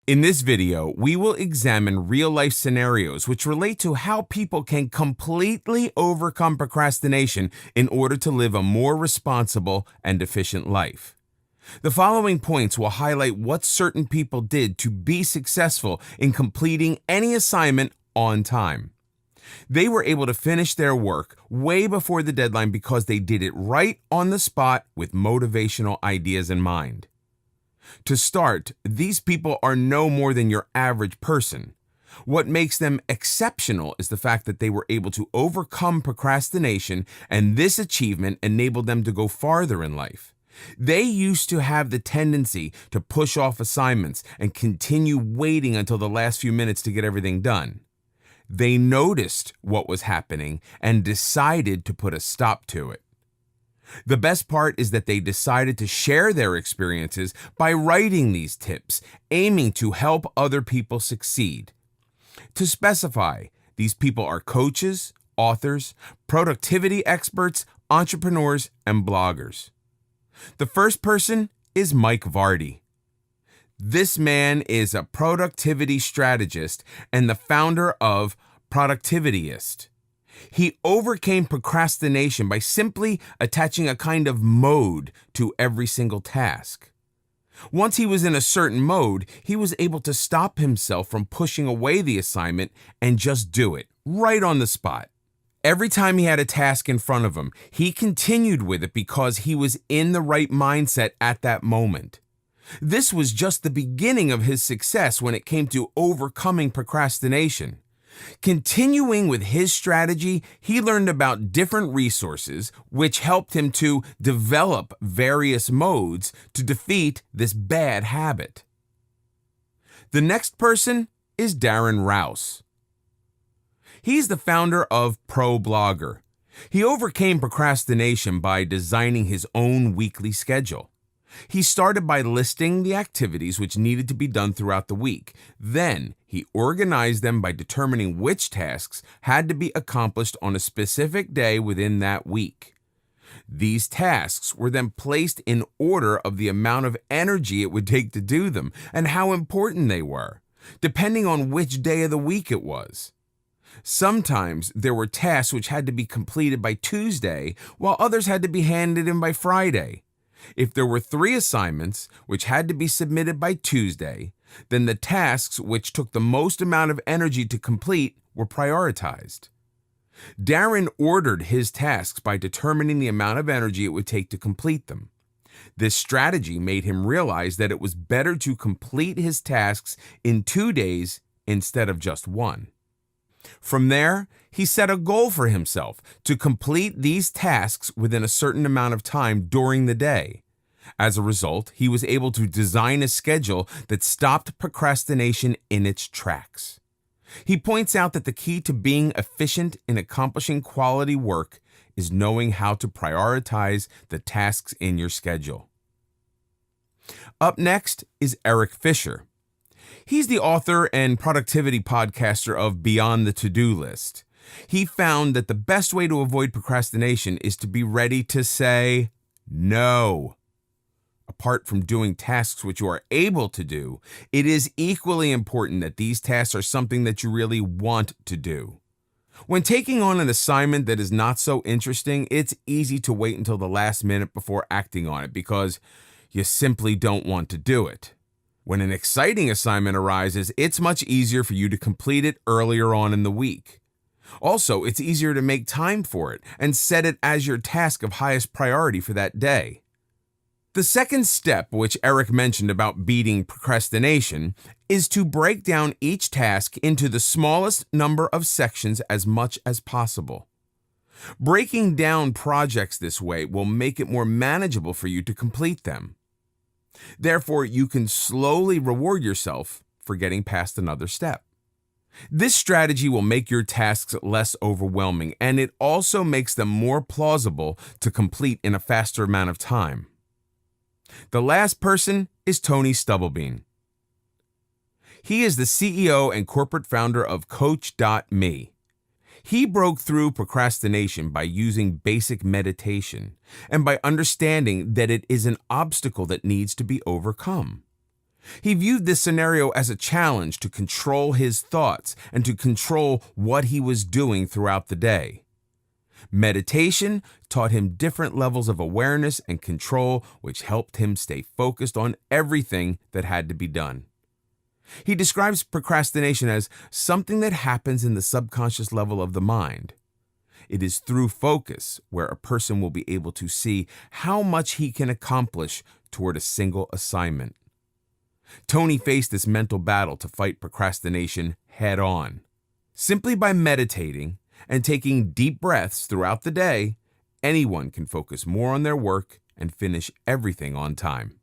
In this video, we will examine real-life scenarios which relate to how people can completely overcome procrastination in order to live a more responsible and efficient life. The following points will highlight what certain people did to be successful in completing any assignment on time. They were able to finish their work way before the deadline because they did it right on the spot with motivational ideas in mind. To start, these people are no more than your average person. What makes them exceptional is the fact that they were able to overcome procrastination, and this achievement enabled them to go farther in life. They used to have the tendency to push off assignments and continue waiting until the last few minutes to get everything done. They noticed what was happening and decided to put a stop to it. The best part is that they decided to share their experiences by writing these tips, aiming to help other people succeed. To specify, these people are coaches, authors, productivity experts, entrepreneurs, and bloggers. The first person is Mike Vardy. This man is a productivity strategist and the founder of Productivityist. He overcame procrastination by simply attaching a kind of mode to every single task. Once he was in a certain mode, he was able to stop himself from pushing away the assignment and just do it, right on the spot. Every time he had a task in front of him, he continued with it because he was in the right mindset at that moment. This was just the beginning of his success when it came to overcoming procrastination. Continuing with his strategy, he learned about different resources which helped him to develop various modes to defeat this bad habit. The next person is Darren Rouse. He's the founder of ProBlogger. He overcame procrastination by designing his own weekly schedule. He started by listing the activities which needed to be done throughout the week. Then, he organized them by determining which tasks had to be accomplished on a specific day within that week. These tasks were then placed in order of the amount of energy it would take to do them and how important they were, depending on which day of the week it was. Sometimes there were tasks which had to be completed by Tuesday, while others had to be handed in by Friday. If there were 3 assignments which had to be submitted by Tuesday, then the tasks which took the most amount of energy to complete were prioritized. Darren ordered his tasks by determining the amount of energy it would take to complete them. This strategy made him realize that it was better to complete his tasks in 2 days instead of just 1. From there, he set a goal for himself to complete these tasks within a certain amount of time during the day. As a result, he was able to design a schedule that stopped procrastination in its tracks. He points out that the key to being efficient in accomplishing quality work is knowing how to prioritize the tasks in your schedule. Up next is Eric Fisher. He's the author and productivity podcaster of Beyond the To-Do List. He found that the best way to avoid procrastination is to be ready to say no. Apart from doing tasks which you are able to do, it is equally important that these tasks are something that you really want to do. When taking on an assignment that is not so interesting, it's easy to wait until the last minute before acting on it because you simply don't want to do it. When an exciting assignment arises, it's much easier for you to complete it earlier on in the week. Also, it's easier to make time for it and set it as your task of highest priority for that day. The second step, which Eric mentioned about beating procrastination, is to break down each task into the smallest number of sections as much as possible. Breaking down projects this way will make it more manageable for you to complete them. Therefore, you can slowly reward yourself for getting past another step. This strategy will make your tasks less overwhelming, and it also makes them more plausible to complete in a faster amount of time. The last person is Tony Stubblebean. He is the CEO and corporate founder of Coach.me. He broke through procrastination by using basic meditation and by understanding that it is an obstacle that needs to be overcome. He viewed this scenario as a challenge to control his thoughts and to control what he was doing throughout the day. Meditation taught him different levels of awareness and control, which helped him stay focused on everything that had to be done. He describes procrastination as something that happens in the subconscious level of the mind. It is through focus where a person will be able to see how much he can accomplish toward a single assignment. Tony faced this mental battle to fight procrastination head on. Simply by meditating and taking deep breaths throughout the day, anyone can focus more on their work and finish everything on time.